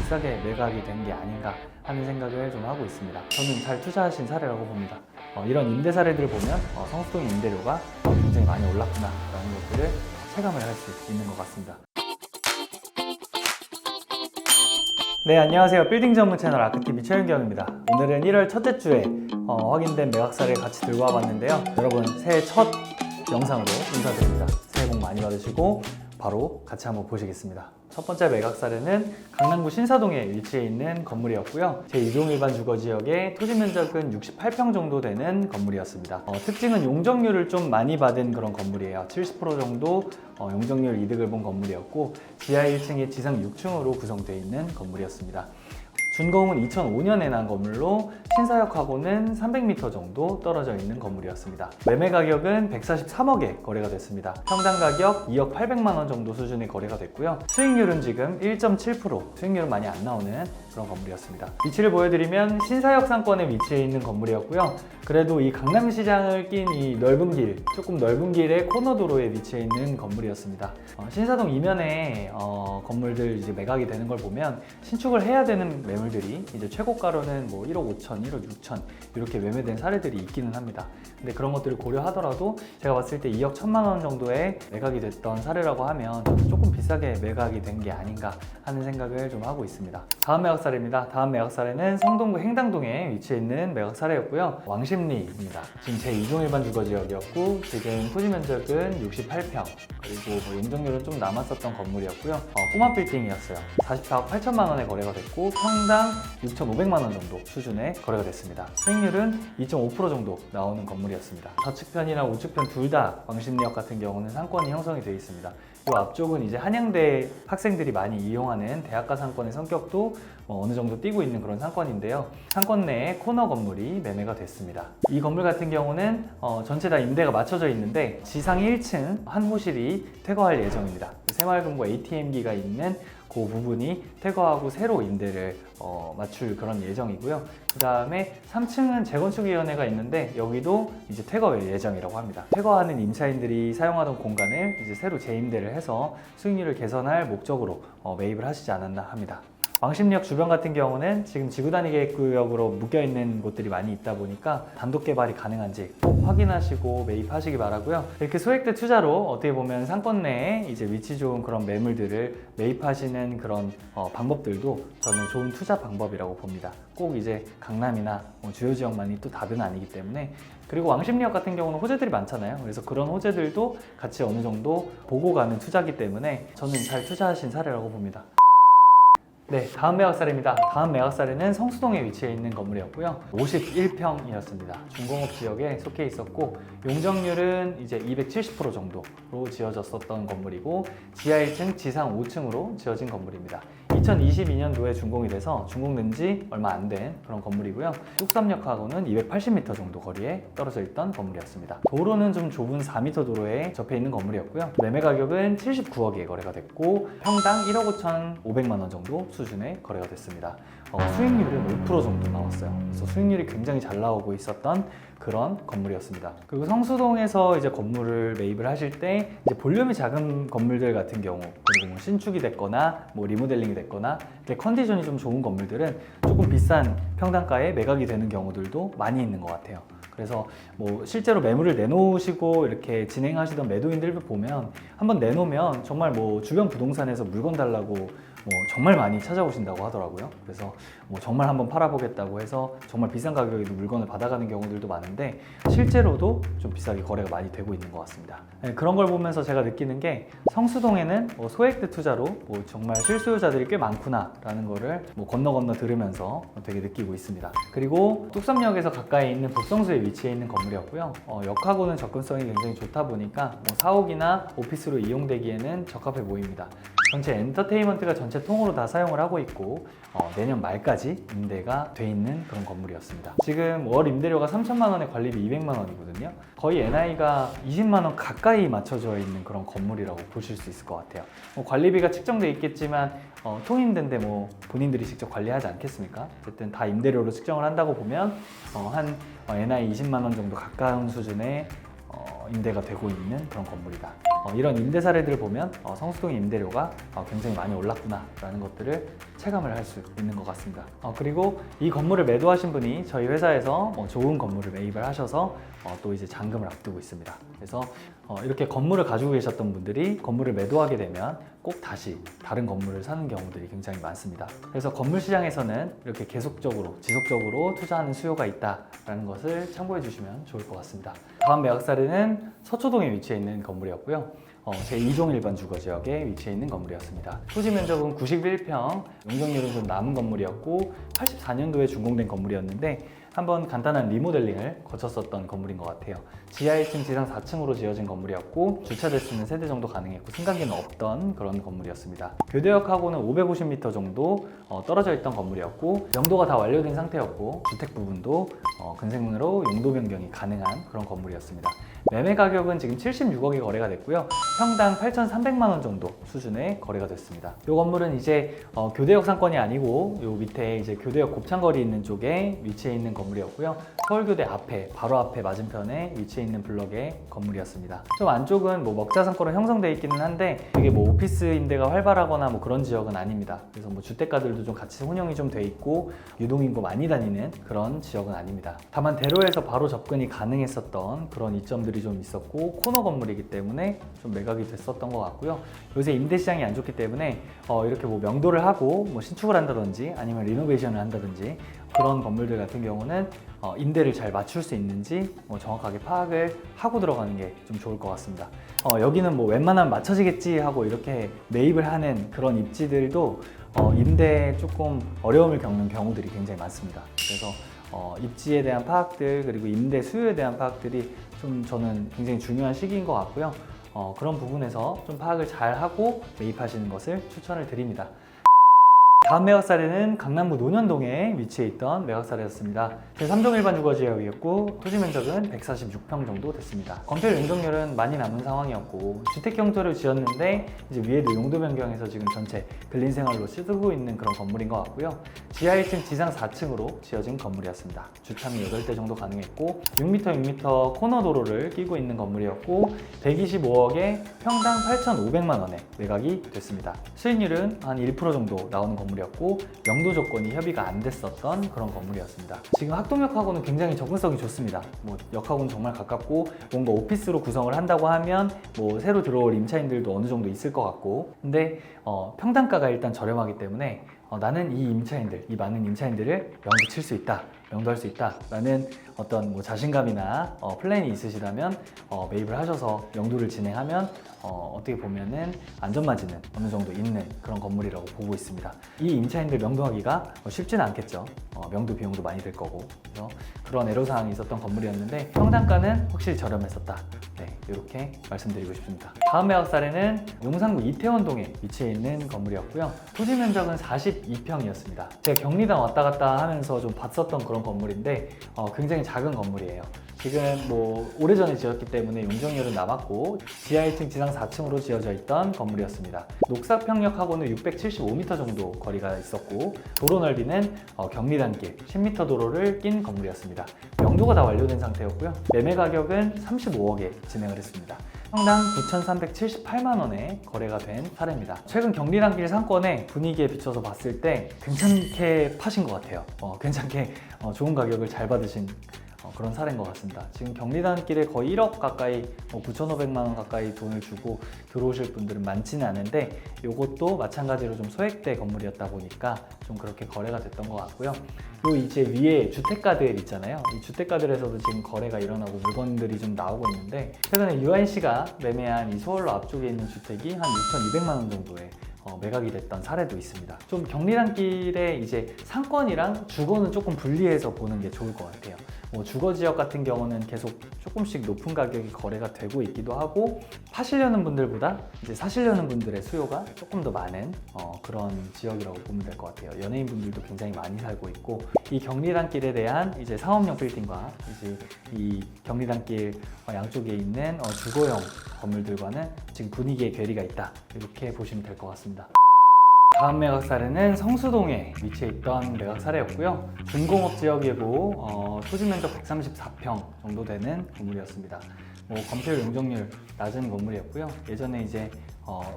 비싸게 매각이 된 게 아닌가 하는 생각을 좀 하고 있습니다. 저는 잘 투자하신 사례라고 봅니다. 이런 임대 사례들을 보면 성수동의 임대료가 굉장히 많이 올랐구나라는 것들을 체감을 할 수 있는 것 같습니다. 네, 안녕하세요. 빌딩 전문 채널 아크TV 최윤경입니다. 오늘은 1월 첫째 주에 확인된 매각 사례를 같이 들고 와봤는데요. 여러분 새해 첫 영상으로 인사드립니다. 새해 복 많이 받으시고 바로 같이 한번 보시겠습니다. 첫 번째 매각 사례는 강남구 신사동에 위치해 있는 건물이었고요. 제2종 일반 주거지역의 토지 면적은 68평 정도 되는 건물이었습니다. 특징은 용적률을 좀 많이 받은 그런 건물이에요. 70% 정도 용적률 이득을 본 건물이었고 지하 1층에 지상 6층으로 구성되어 있는 건물이었습니다. 준공은 2005년에 난 건물로 신사역하고는 300m 정도 떨어져 있는 건물이었습니다. 매매 가격은 143억에 거래가 됐습니다. 평당 가격 2억 800만 원 정도 수준의 거래가 됐고요. 수익률은 지금 1.7%, 수익률은 많이 안 나오는 그런 건물이었습니다. 위치를 보여드리면 신사역 상권에 위치해 있는 건물이었고요. 그래도 이 강남시장을 낀 이 넓은 길, 조금 넓은 길의 코너 도로에 위치해 있는 건물이었습니다. 신사동 이면에 건물들 이제 매각이 되는 걸 보면 신축을 해야 되는 매물들이 이제 최고가로는 뭐 1억 5천, 1억 6천 이렇게 매매된 사례들이 있기는 합니다. 근데 그런 것들을 고려하더라도 제가 봤을 때 2억 1천만 원 정도에 매각이 됐던 사례라고 하면 조금 비싸게 매각이 된 게 아닌가 하는 생각을 좀 하고 있습니다. 다음 매각 사례입니다. 다음 매각 사례는 성동구 행당동에 위치해 있는 매각 사례였고요. 왕십리입니다. 지금 제2종 일반 주거지역이었고 지금 토지 면적은 68평 그리고 뭐 용적률은 좀 남았었던 건물이었고요. 꼬마 빌딩이었어요. 44억 8천만 원에 거래가 됐고 평당 6,500만 원 정도 수준의 거래가 됐습니다. 수익률은 2.5% 정도 나오는 건물이었습니다. 좌측편이나 우측편 둘 다 왕십리역 같은 경우는 상권이 형성이 되어 있습니다. 이 앞쪽은 이제 한양대 학생들이 많이 이용하는 대학가 상권의 성격도 어느 정도 띄고 있는 그런 상권인데요. 상권 내에 코너 건물이 매매가 됐습니다. 이 건물 같은 경우는 전체 다 임대가 맞춰져 있는데 지상 1층 한 호실이 퇴거할 예정입니다. 새마을금고 ATM기가 있는 그 부분이 퇴거하고 새로 임대를 맞출 그런 예정이고요. 그 다음에 3층은 재건축위원회가 있는데 여기도 이제 퇴거 예정이라고 합니다. 퇴거하는 임차인들이 사용하던 공간을 이제 새로 재임대를 해서 수익률을 개선할 목적으로 매입을 하시지 않았나 합니다. 왕십리역 주변 같은 경우는 지금 지구단위 계획구역으로 묶여있는 곳들이 많이 있다 보니까 단독 개발이 가능한지 꼭 확인하시고 매입하시기 바라고요. 이렇게 소액대 투자로 어떻게 보면 상권 내에 이제 위치 좋은 그런 매물들을 매입하시는 그런 방법들도 저는 좋은 투자 방법이라고 봅니다. 꼭 이제 강남이나 주요 지역만이 또 답은 아니기 때문에. 그리고 왕십리역 같은 경우는 호재들이 많잖아요. 그래서 그런 호재들도 같이 어느 정도 보고 가는 투자이기 때문에 저는 잘 투자하신 사례라고 봅니다. 네, 다음 매각 사례입니다. 다음 매각 사례는 성수동에 위치해 있는 건물이었고요. 51평이었습니다. 중공업 지역에 속해 있었고 용적률은 이제 270% 정도로 지어졌었던 건물이고 지하 1층, 지상 5층으로 지어진 건물입니다. 2022년도에 준공이 돼서 준공된 지 얼마 안 된 그런 건물이고요. 뚝섬역하고는 280m 정도 거리에 떨어져 있던 건물이었습니다. 도로는 좀 좁은 4m 도로에 접해 있는 건물이었고요. 매매 가격은 79억에 거래가 됐고 평당 1억 5,500만 원 정도 수준의 거래가 됐습니다. 수익률은 5% 정도 나왔어요. 그래서 수익률이 굉장히 잘 나오고 있었던 그런 건물이었습니다. 그리고 성수동에서 이제 건물을 매입을 하실 때 이제 볼륨이 작은 건물들 같은 경우 그리고 뭐 신축이 됐거나 뭐 리모델링이 됐거나 컨디션이 좀 좋은 건물들은 조금 비싼 평당가에 매각이 되는 경우들도 많이 있는 것 같아요. 그래서 뭐 실제로 매물을 내놓으시고 이렇게 진행하시던 매도인들 보면 한번 내놓으면 정말 뭐 주변 부동산에서 물건 달라고 정말 많이 찾아오신다고 하더라고요. 그래서 정말 한번 팔아보겠다고 해서 정말 비싼 가격에도 물건을 받아가는 경우들도 많은데 실제로도 좀 비싸게 거래가 많이 되고 있는 것 같습니다. 네, 그런 걸 보면서 제가 느끼는 게 성수동에는 소액대 투자로 정말 실수요자들이 꽤 많구나 라는 거를 건너 들으면서 되게 느끼고 있습니다. 그리고 뚝섬역에서 가까이 있는 북성수에 위치해 있는 건물이었고요. 역하고는 접근성이 굉장히 좋다 보니까 사옥이나 오피스로 이용되기에는 적합해 보입니다. 전체 엔터테인먼트가 전체 통으로 다 사용을 하고 있고 내년 말까지 임대가 돼 있는 그런 건물이었습니다. 지금 월 임대료가 3천만 원에 관리비 200만 원이거든요. 거의 NI가 20만 원 가까이 맞춰져 있는 그런 건물이라고 보실 수 있을 것 같아요. 관리비가 측정돼 있겠지만 통임대인데 본인들이 직접 관리하지 않겠습니까? 어쨌든 다 임대료로 측정을 한다고 보면 한 NI 20만 원 정도 가까운 수준의 임대가 되고 있는 그런 건물이다. 이런 임대 사례들을 보면 성수동의 임대료가 굉장히 많이 올랐구나라는 것들을 체감을 할 수 있는 것 같습니다. 그리고 이 건물을 매도하신 분이 저희 회사에서 좋은 건물을 매입을 하셔서 또 이제 잔금을 앞두고 있습니다. 그래서 이렇게 건물을 가지고 계셨던 분들이 건물을 매도하게 되면 꼭 다시 다른 건물을 사는 경우들이 굉장히 많습니다. 그래서 건물 시장에서는 이렇게 계속적으로 지속적으로 투자하는 수요가 있다라는 것을 참고해 주시면 좋을 것 같습니다. 다음 매각 사례는 서초동에 위치해 있는 건물이었고요. 제2종 일반 주거지역에 위치해 있는 건물이었습니다. 토지 면적은 91평, 용적률은 좀 남은 건물이었고 84년도에 준공된 건물이었는데 한번 간단한 리모델링을 거쳤었던 건물인 것 같아요. 지하 1층, 지상 4층으로 지어진 건물이었고 주차 대수는 3대 정도 가능했고 승강기는 없던 그런 건물이었습니다. 교대역하고는 550m 정도 떨어져 있던 건물이었고 용도가 다 완료된 상태였고 주택 부분도 근생문으로 용도 변경이 가능한 그런 건물이었습니다. 매매 가격은 지금 76억이 거래가 됐고요. 평당 8,300만 원 정도 수준의 거래가 됐습니다. 이 건물은 이제 교대역 상권이 아니고 요 밑에 이제 교대역 곱창거리 있는 쪽에 위치해 있는 건물이었고요. 서울교대 앞에 바로 앞에 맞은편에 위치해 있는 블럭의 건물이었습니다. 좀 안쪽은 뭐 먹자 상권으로 형성되어 있기는 한데 이게 뭐 오피스 임대가 활발하거나 뭐 그런 지역은 아닙니다. 그래서 뭐 주택가들도 좀 같이 혼용이 좀 돼 있고 유동인구 많이 다니는 그런 지역은 아닙니다. 다만 대로에서 바로 접근이 가능했었던 그런 이점들이 좀 있었고 코너 건물이기 때문에 좀 매각이 됐었던 것 같고요. 요새 임대 시장이 안 좋기 때문에 이렇게 뭐 명도를 하고 뭐 신축을 한다든지 아니면 리노베이션을 한다든지 그런 건물들 같은 경우는 임대를 잘 맞출 수 있는지 정확하게 파악을 하고 들어가는 게 좀 좋을 것 같습니다. 여기는 뭐 웬만하면 맞춰지겠지 하고 이렇게 매입을 하는 그런 입지들도 임대에 조금 어려움을 겪는 경우들이 굉장히 많습니다. 그래서 입지에 대한 파악들 그리고 임대 수요에 대한 파악들이 좀 저는 굉장히 중요한 시기인 것 같고요. 그런 부분에서 좀 파악을 잘 하고 매입하시는 것을 추천을 드립니다. 다음 매각 사례는 강남구 논현동에 위치해 있던 매각 사례였습니다. 제3종 일반 주거지역이었고 토지 면적은 146평 정도 됐습니다. 건폐 용적률은 많이 남은 상황이었고 주택 형태로 지었는데 이제 위에도 용도 변경해서 지금 전체 근린생활로 쓰고 있는 그런 건물인 것 같고요. 지하 1층, 지상 4층으로 지어진 건물이었습니다. 주차는 8대 정도 가능했고 6m, 6m 코너 도로를 끼고 있는 건물이었고 125억에 평당 8,500만 원에 매각이 됐습니다. 수익률은 한 1% 정도 나오는 건물이었고 명도 조건이 협의가 안 됐었던 그런 건물이었습니다. 지금 학동역하고는 굉장히 접근성이 좋습니다. 뭐 역하고는 정말 가깝고 뭔가 오피스로 구성을 한다고 하면 뭐 새로 들어올 임차인들도 어느 정도 있을 것 같고 근데 평당가가 일단 저렴하기 때문에 나는 이 임차인들, 이 많은 임차인들을 명도 칠 수 있다, 명도할 수 있다 라는 어떤 뭐 자신감이나 플랜이 있으시다면 매입을 하셔서 명도를 진행하면 어떻게 보면은 안전마진은 어느 정도 있는 그런 건물이라고 보고 있습니다. 이 임차인들 명도하기가 쉽지는 않겠죠. 명도 비용도 많이 들 거고 그래서 그런 애로사항이 있었던 건물이었는데 평당가는 확실히 저렴했었다. 네, 이렇게 말씀드리고 싶습니다. 다음 매각 사례는 용산구 이태원동에 위치해 있는 건물이었고요. 토지 면적은 42평이었습니다. 제가 경리단 왔다 갔다 하면서 좀 봤었던 그런 건물인데 굉장히 작은 건물이에요. 지금 뭐 오래전에 지었기 때문에 용적률은 남았고 지하 1층, 지상 4층으로 지어져 있던 건물이었습니다. 녹사평역하고는 675m 정도 거리가 있었고 도로 넓이는 경리단길 10m 도로를 낀 건물이었습니다. 명도가 다 완료된 상태였고요. 매매 가격은 35억에 진행을 했습니다. 평당 9,378만 원에 거래가 된 사례입니다. 최근 경리단길 상권의 분위기에 비춰서 봤을 때 괜찮게 파신 것 같아요. 괜찮게 좋은 가격을 잘 받으신 그런 사례인 것 같습니다. 지금 경리단길에 거의 1억 가까이 9,500만 원 가까이 돈을 주고 들어오실 분들은 많지는 않은데 이것도 마찬가지로 좀 소액대 건물이었다 보니까 좀 그렇게 거래가 됐던 것 같고요. 요 이제 위에 주택가들 있잖아요. 이 주택가들에서도 지금 거래가 일어나고 물건들이 좀 나오고 있는데 최근에 UIC가 매매한 이 서울로 앞쪽에 있는 주택이 한 6,200만 원 정도에 매각이 됐던 사례도 있습니다. 좀 경리단길에 이제 상권이랑 주거는 조금 분리해서 보는 게 좋을 것 같아요. 뭐 주거 지역 같은 경우는 계속 조금씩 높은 가격이 거래가 되고 있기도 하고 파시려는 분들보다 이제 사시려는 분들의 수요가 조금 더 많은 그런 지역이라고 보면 될 것 같아요. 연예인 분들도 굉장히 많이 살고 있고 이 경리단길에 대한 이제 상업용 빌딩과 이제 이 경리단길 양쪽에 있는 주거용 건물들과는 지금 분위기의 괴리가 있다 이렇게 보시면 될 것 같습니다. 다음 매각 사례는 성수동에 위치해 있던 매각 사례였고요. 준공업 지역이고 토지 면적 134평 정도 되는 건물이었습니다. 뭐 검토율 용적률 낮은 건물이었고요. 예전에 이제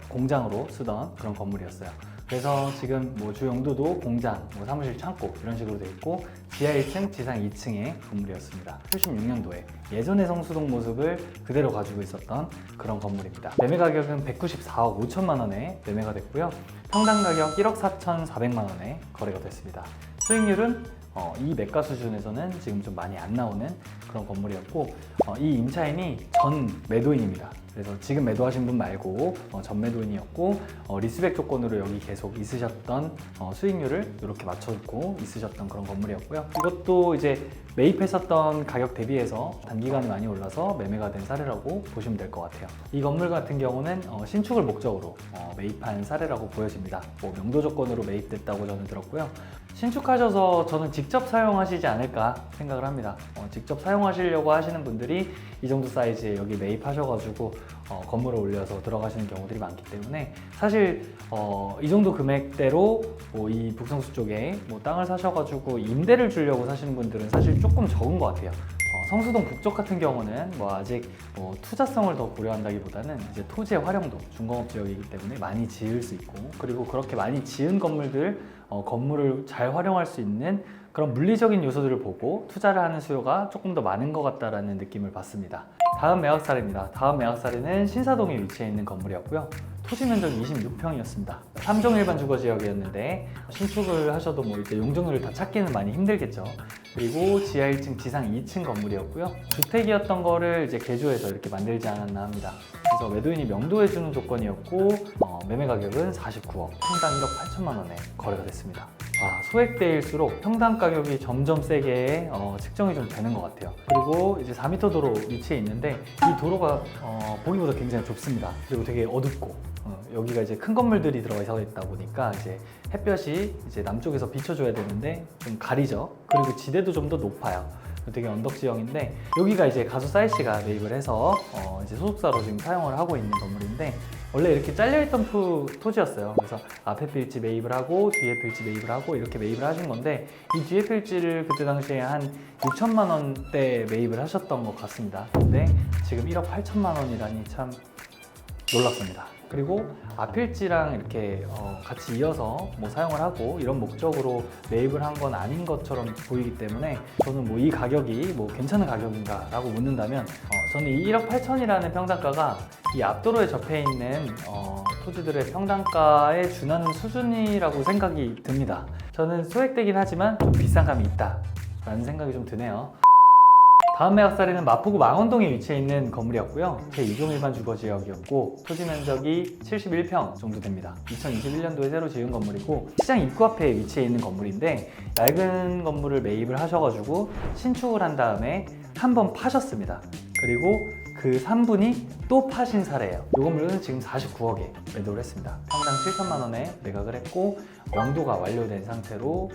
공장으로 쓰던 그런 건물이었어요. 그래서 지금 뭐 주 용도도 공장, 뭐 사무실, 창고 이런 식으로 돼 있고 지하 1층, 지상 2층의 건물이었습니다. 86년도에 예전의 성수동 모습을 그대로 가지고 있었던 그런 건물입니다. 매매 가격은 194억 5천만 원에 매매가 됐고요. 평당 가격 1억 4,400만 원에 거래가 됐습니다. 수익률은 이 매가 수준에서는 지금 좀 많이 안 나오는 그런 건물이었고 이 임차인이 전 매도인입니다. 그래서 지금 매도하신 분 말고 전 매도인이었고 리스백 조건으로 여기 계속 있으셨던 수익률을 이렇게 맞춰놓고 있으셨던 그런 건물이었고요. 이것도 이제 매입했었던 가격 대비해서 단기간에 많이 올라서 매매가 된 사례라고 보시면 될 것 같아요. 이 건물 같은 경우는 신축을 목적으로 매입한 사례라고 보여집니다. 뭐 명도 조건으로 매입됐다고 저는 들었고요. 신축하셔서 저는 직접 사용하시지 않을까 생각을 합니다. 직접 사용하시려고 하시는 분들이 이 정도 사이즈에 여기 매입하셔가지고 건물을 올려서 들어가시는 경우들이 많기 때문에 사실 이 정도 금액대로 뭐 이 북성수 쪽에 뭐 땅을 사셔가지고 임대를 주려고 사시는 분들은 사실 조금 적은 것 같아요. 성수동 북쪽 같은 경우는 뭐 아직 뭐 투자성을 더 고려한다기보다는 이제 토지의 활용도 중공업 지역이기 때문에 많이 지을 수 있고 그리고 그렇게 많이 지은 건물들 건물을 잘 활용할 수 있는 그런 물리적인 요소들을 보고 투자를 하는 수요가 조금 더 많은 것 같다라는 느낌을 받습니다. 다음 매각 사례입니다. 다음 매각 사례는 신사동에 위치해 있는 건물이었고요. 토지 면적이 26평이었습니다. 3종 일반 주거 지역이었는데 신축을 하셔도 뭐 이제 용적률을 다 찾기는 많이 힘들겠죠. 그리고 지하 1층, 지상 2층 건물이었고요. 주택이었던 거를 이제 개조해서 이렇게 만들지 않았나 합니다. 그래서 매도인이 명도해주는 조건이었고 매매 가격은 49억, 평당 1억 8천만 원에 거래가 됐습니다. 소액대일수록 평당 가격이 점점 세게 측정이 좀 되는 것 같아요. 그리고 이제 4m 도로 위치해 있는데 이 도로가 보기보다 굉장히 좁습니다. 그리고 되게 어둡고 여기가 이제 큰 건물들이 들어가 있다 보니까 이제 햇볕이 이제 남쪽에서 비춰줘야 되는데 좀 가리죠. 그리고 지대도 좀 더 높아요. 되게 언덕 지형인데 여기가 이제 가수 싸이씨가 매입을 해서 이제 소속사로 지금 사용을 하고 있는 건물인데 원래 이렇게 잘려있던 토지였어요. 그래서 앞에 필지 매입을 하고 뒤에 필지 매입을 하고 이렇게 매입을 하신 건데 이 뒤에 필지를 그때 당시에 한 6천만 원대 매입을 하셨던 것 같습니다. 근데 지금 1억 8천만 원이라니 참 놀랍습니다. 그리고 앞필지랑 이렇게 같이 이어서 뭐 사용을 하고 이런 목적으로 매입을 한 건 아닌 것처럼 보이기 때문에 저는 뭐 이 가격이 뭐 괜찮은 가격인가 라고 묻는다면 저는 이 1억 8천이라는 평당가가 이 앞도로에 접해 있는 토지들의 평당가에 준하는 수준이라고 생각이 듭니다. 저는 소액되긴 하지만 좀 비싼 감이 있다 라는 생각이 좀 드네요. 다음 매각 사례는 마포구 망원동에 위치해 있는 건물이었고요. 제2종 일반 주거지역이었고 토지 면적이 71평 정도 됩니다. 2021년도에 새로 지은 건물이고 시장 입구 앞에 위치해 있는 건물인데 낡은 건물을 매입을 하셔가지고 신축을 한 다음에 한 번 파셨습니다. 그리고 그 3분이 또 파신 사례예요. 이 건물은 지금 49억에 매도를 했습니다. 평당 7천만 원에 매각을 했고 명도가 완료된 상태로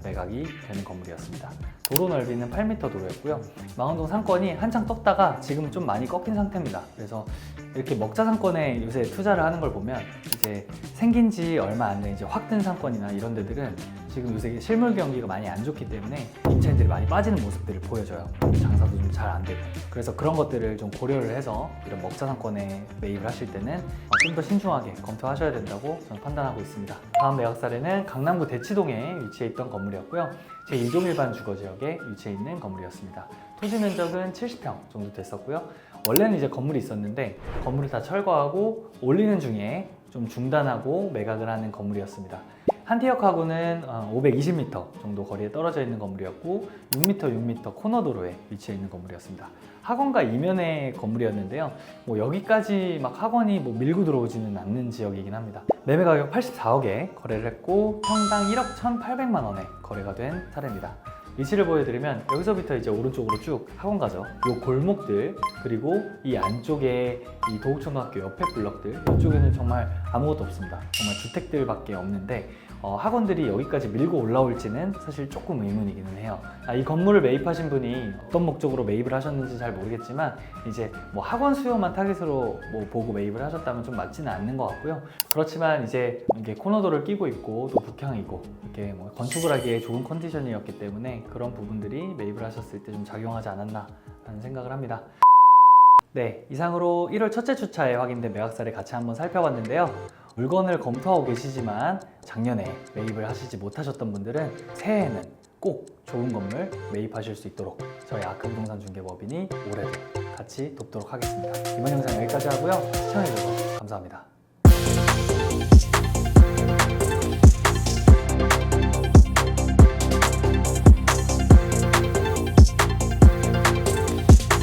매각이 되는 건물이었습니다. 도로 넓이는 8m 도로였고요. 망원동 상권이 한창 떴다가 지금 좀 많이 꺾인 상태입니다. 그래서 이렇게 먹자 상권에 요새 투자를 하는 걸 보면 이제 생긴 지 얼마 안 된 이제 확 뜬 상권이나 이런 데들은 지금 요새 실물 경기가 많이 안 좋기 때문에 임차인들이 많이 빠지는 모습들을 보여줘요. 장사도 좀 잘 안 되고. 그래서 그런 것들을 좀 고려를 해서 이런 먹자 상권에 매입을 하실 때는 좀 더 신중하게 검토하셔야 된다고 저는 판단하고 있습니다. 다음 매각 사례는 강남구 대치동에 위치해 있던 건물이었고요. 제2종 일반 주거지역에 위치해 있는 건물이었습니다. 토지 면적은 70평 정도 됐었고요. 원래는 이제 건물이 있었는데 건물을 다 철거하고 올리는 중에 좀 중단하고 매각을 하는 건물이었습니다. 한티역하고는 520m 정도 거리에 떨어져 있는 건물이었고 6m 코너도로에 위치해 있는 건물이었습니다. 학원과 이면의 건물이었는데요. 뭐 여기까지 막 학원이 뭐 밀고 들어오지는 않는 지역이긴 합니다. 매매 가격 84억에 거래를 했고 평당 1억 1,800만 원에 거래가 된 사례입니다. 위치를 보여드리면 여기서부터 이제 오른쪽으로 쭉 학원 가죠. 이 골목들 그리고 이 안쪽에 이 도곡초등학교 옆에 블럭들 이쪽에는 정말 아무것도 없습니다. 정말 주택들밖에 없는데 학원들이 여기까지 밀고 올라올지는 사실 조금 의문이기는 해요. 이 건물을 매입하신 분이 어떤 목적으로 매입을 하셨는지 잘 모르겠지만 이제 뭐 학원 수요만 타깃으로 뭐 보고 매입을 하셨다면 좀 맞지는 않는 것 같고요. 그렇지만 이제 이게 코너도를 끼고 있고 또 북향이고 이렇게 뭐 건축을 하기에 좋은 컨디션이었기 때문에 그런 부분들이 매입을 하셨을 때 좀 작용하지 않았나 하는 생각을 합니다. 네, 이상으로 1월 첫째 주차에 확인된 매각사를 같이 한번 살펴봤는데요. 물건을 검토하고 계시지만 작년에 매입을 하시지 못하셨던 분들은 새해에는 꼭 좋은 건물 매입하실 수 있도록 저희 아크부동산중개법인이 올해도 같이 돕도록 하겠습니다. 이번 영상 여기까지 하고요. 시청해주셔서 감사합니다.